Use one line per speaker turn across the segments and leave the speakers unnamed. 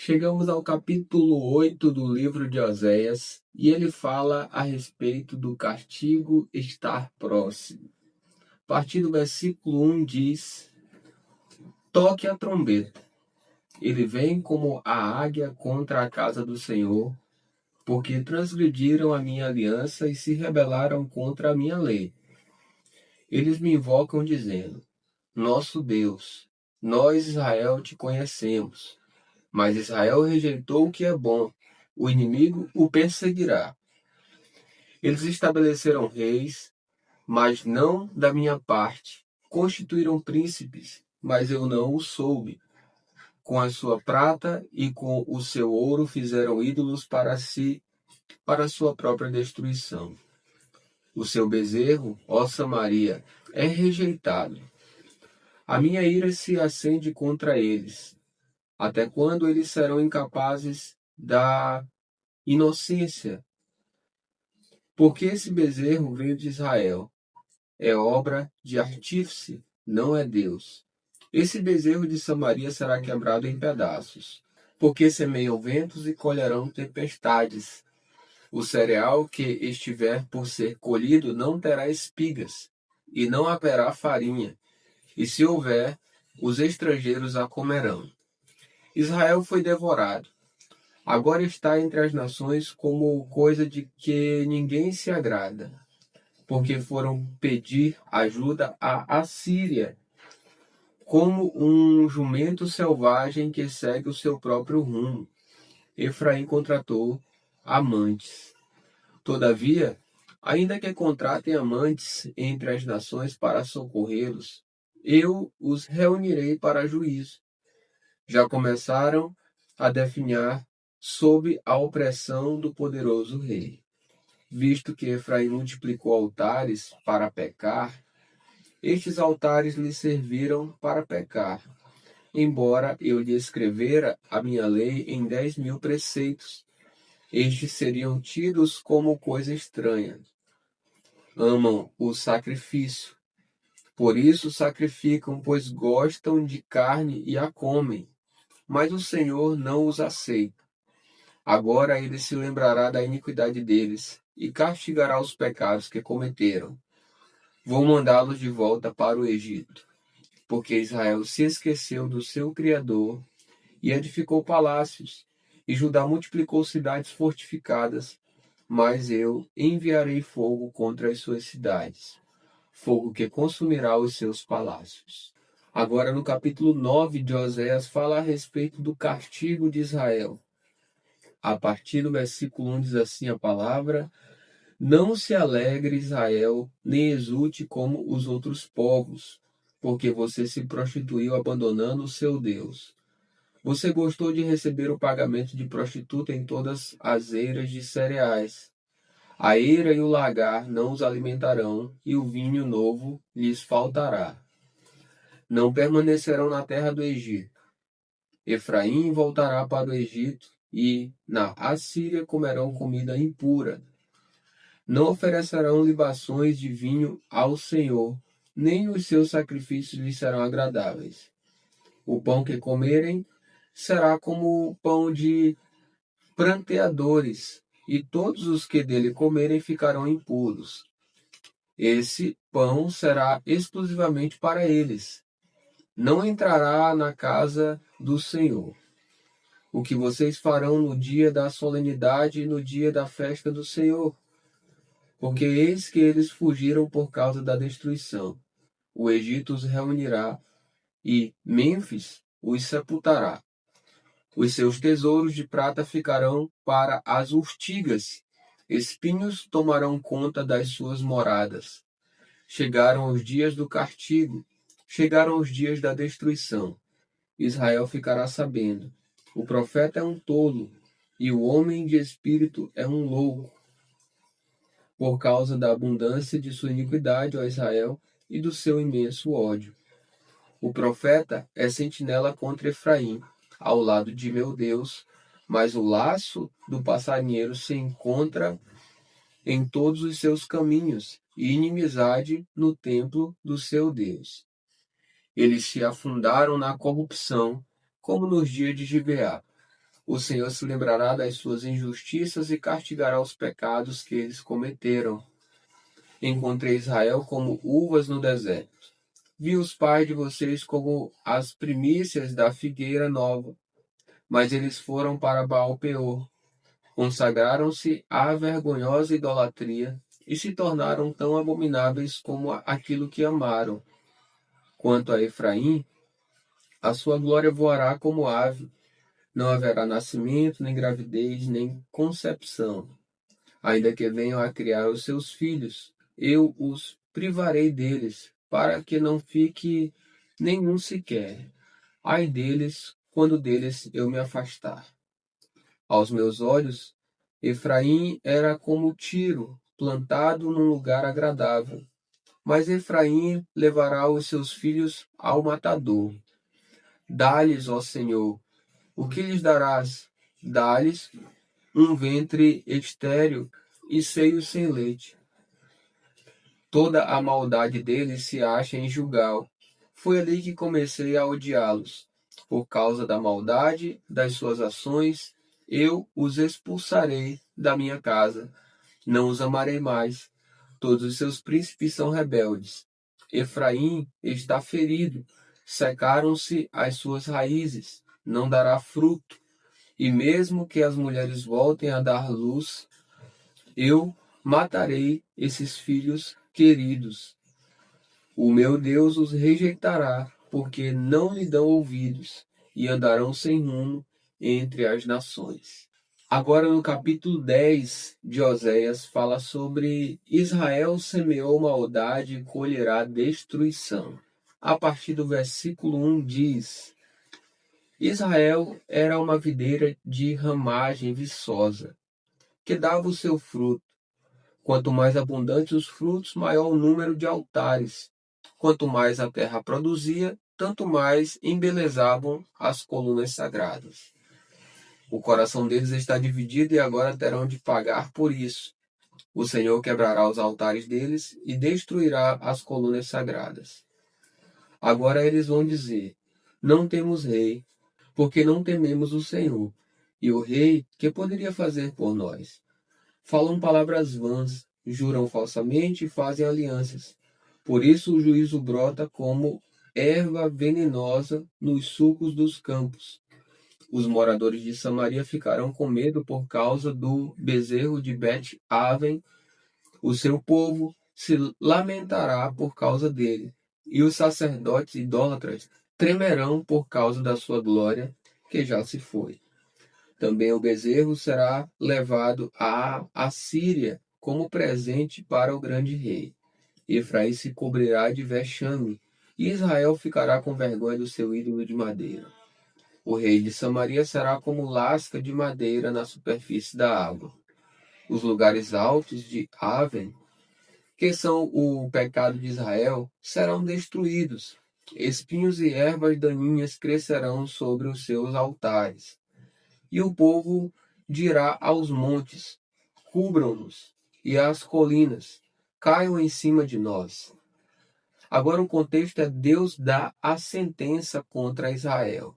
Chegamos ao capítulo 8 do livro de Oséias e ele fala a respeito do castigo estar próximo. A partir do versículo 1 diz: Toque a trombeta. Ele vem como a águia contra a casa do Senhor, porque transgrediram a minha aliança e se rebelaram contra a minha lei. Eles me invocam dizendo: Nosso Deus, nós Israel te conhecemos. Mas Israel rejeitou o que é bom, o inimigo o perseguirá. Eles estabeleceram reis, mas não da minha parte. Constituíram príncipes, mas eu não o soube. Com a sua prata e com o seu ouro fizeram ídolos para si, para sua própria destruição. O seu bezerro, ó Samaria, é rejeitado. A minha ira se acende contra eles. Até quando eles serão incapazes da inocência? Porque esse bezerro veio de Israel. É obra de artífice, não é Deus. Esse bezerro de Samaria será quebrado em pedaços, porque semeiam ventos e colherão tempestades. O cereal que estiver por ser colhido não terá espigas, e não haverá farinha, e se houver, os estrangeiros a comerão. Israel foi devorado. Agora está entre as nações como coisa de que ninguém se agrada, porque foram pedir ajuda à Assíria, como um jumento selvagem que segue o seu próprio rumo. Efraim contratou amantes. Todavia, ainda que contratem amantes entre as nações para socorrê-los, eu os reunirei para juízo. Já começaram a definhar sob a opressão do poderoso rei. Visto que Efraim multiplicou altares para pecar, estes altares lhe serviram para pecar, embora eu lhe escrevera a minha lei em 10.000 preceitos. Estes seriam tidos como coisa estranha. Amam o sacrifício, por isso sacrificam, pois gostam de carne e a comem, mas o Senhor não os aceita. Agora ele se lembrará da iniquidade deles e castigará os pecados que cometeram. Vou mandá-los de volta para o Egito, porque Israel se esqueceu do seu Criador e edificou palácios, e Judá multiplicou cidades fortificadas, mas eu enviarei fogo contra as suas cidades, fogo que consumirá os seus palácios. Agora, no capítulo 9 de Oséias, fala a respeito do castigo de Israel. A partir do versículo 1 diz assim a palavra: Não se alegre Israel, nem exulte como os outros povos, porque você se prostituiu abandonando o seu Deus. Você gostou de receber o pagamento de prostituta em todas as eiras de cereais. A eira e o lagar não os alimentarão, e o vinho novo lhes faltará. Não permanecerão na terra do Egito. Efraim voltará para o Egito, e na Assíria comerão comida impura. Não oferecerão libações de vinho ao Senhor, nem os seus sacrifícios lhes serão agradáveis. O pão que comerem será como o pão de pranteadores, e todos os que dele comerem ficarão impuros. Esse pão será exclusivamente para eles. Não entrará na casa do Senhor. O que vocês farão no dia da solenidade e no dia da festa do Senhor? Porque eis que eles fugiram por causa da destruição. O Egito os reunirá e Mênfis os sepultará. Os seus tesouros de prata ficarão para as urtigas. Espinhos tomarão conta das suas moradas. Chegaram os dias do castigo. Chegaram os dias da destruição. Israel ficará sabendo. O profeta é um tolo, e o homem de espírito é um louco. Por causa da abundância de sua iniquidade, ó Israel, e do seu imenso ódio. O profeta é sentinela contra Efraim, ao lado de meu Deus, mas o laço do passarinheiro se encontra em todos os seus caminhos, e inimizade no templo do seu Deus. Eles se afundaram na corrupção, como nos dias de Gibeá. O Senhor se lembrará das suas injustiças e castigará os pecados que eles cometeram. Encontrei Israel como uvas no deserto. Vi os pais de vocês como as primícias da figueira nova, mas eles foram para Baal-peor, consagraram-se à vergonhosa idolatria e se tornaram tão abomináveis como aquilo que amaram. Quanto a Efraim, a sua glória voará como ave, não haverá nascimento, nem gravidez, nem concepção. Ainda que venham a criar os seus filhos, eu os privarei deles, para que não fique nenhum sequer. Ai deles, quando deles eu me afastar. Aos meus olhos, Efraim era como Tiro, plantado num lugar agradável. Mas Efraim levará os seus filhos ao matador. Dá-lhes, ó Senhor, o que lhes darás? Dá-lhes um ventre estéril e seios sem leite. Toda a maldade deles se acha em Gilgal. Foi ali que comecei a odiá-los. Por causa da maldade das suas ações, eu os expulsarei da minha casa. Não os amarei mais. Todos os seus príncipes são rebeldes. Efraim está ferido. Secaram-se as suas raízes. Não dará fruto. E mesmo que as mulheres voltem a dar luz, eu matarei esses filhos queridos. O meu Deus os rejeitará, porque não lhe dão ouvidos, e andarão sem rumo entre as nações. Agora, no capítulo 10 de Oséias, fala sobre Israel semeou maldade e colherá destruição. A partir do versículo 1 diz: Israel era uma videira de ramagem viçosa, que dava o seu fruto. Quanto mais abundantes os frutos, maior o número de altares. Quanto mais a terra produzia, tanto mais embelezavam as colunas sagradas. O coração deles está dividido e agora terão de pagar por isso. O Senhor quebrará os altares deles e destruirá as colunas sagradas. Agora eles vão dizer: Não temos rei, porque não tememos o Senhor. E o rei, que poderia fazer por nós? Falam palavras vãs, juram falsamente e fazem alianças. Por isso o juízo brota como erva venenosa nos sulcos dos campos. Os moradores de Samaria ficarão com medo por causa do bezerro de Bet-Aven. O seu povo se lamentará por causa dele, e os sacerdotes idólatras tremerão por causa da sua glória, que já se foi. Também o bezerro será levado à Assíria como presente para o grande rei. Efraim se cobrirá de vexame, e Israel ficará com vergonha do seu ídolo de madeira. O rei de Samaria será como lasca de madeira na superfície da água. Os lugares altos de Aven, que são o pecado de Israel, serão destruídos. Espinhos e ervas daninhas crescerão sobre os seus altares. E o povo dirá aos montes: cubram-nos, e às colinas: caiam em cima de nós. Agora o contexto é: Deus dá a sentença contra Israel.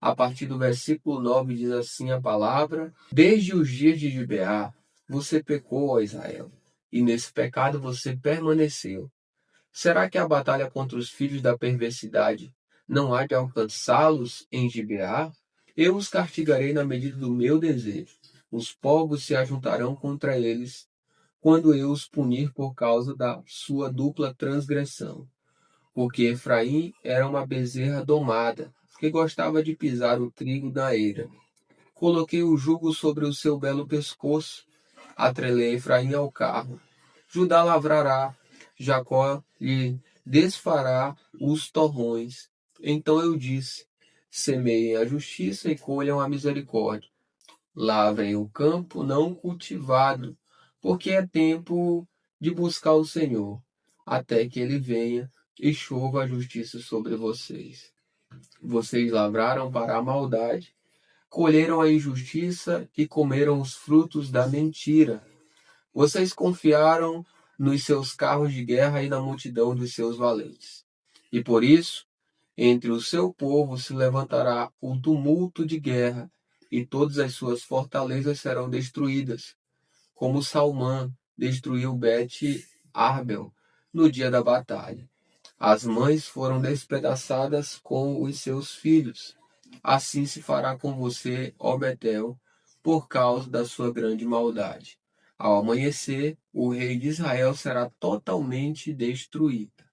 A partir do versículo 9 diz assim a palavra: Desde os dias de Gibeá, você pecou, ó Israel, e nesse pecado você permaneceu. Será que a batalha contra os filhos da perversidade não há de alcançá-los em Gibeá? Eu os castigarei na medida do meu desejo. Os povos se ajuntarão contra eles quando eu os punir por causa da sua dupla transgressão. Porque Efraim era uma bezerra domada, que gostava de pisar o trigo na eira. Coloquei o jugo sobre o seu belo pescoço, atrelei Efraim ao carro. Judá lavrará, Jacó lhe desfará os torrões. Então eu disse: semeiem a justiça e colham a misericórdia. Lavrem o campo não cultivado, porque é tempo de buscar o Senhor, até que ele venha e chova a justiça sobre vocês. Vocês lavraram para a maldade, colheram a injustiça e comeram os frutos da mentira. Vocês confiaram nos seus carros de guerra e na multidão dos seus valentes. E por isso, entre o seu povo se levantará um tumulto de guerra, e todas as suas fortalezas serão destruídas, como Salmã destruiu Bet-Arbel no dia da batalha. As mães foram despedaçadas com os seus filhos. Assim se fará com você, ó Betel, por causa da sua grande maldade. Ao amanhecer, o rei de Israel será totalmente destruído.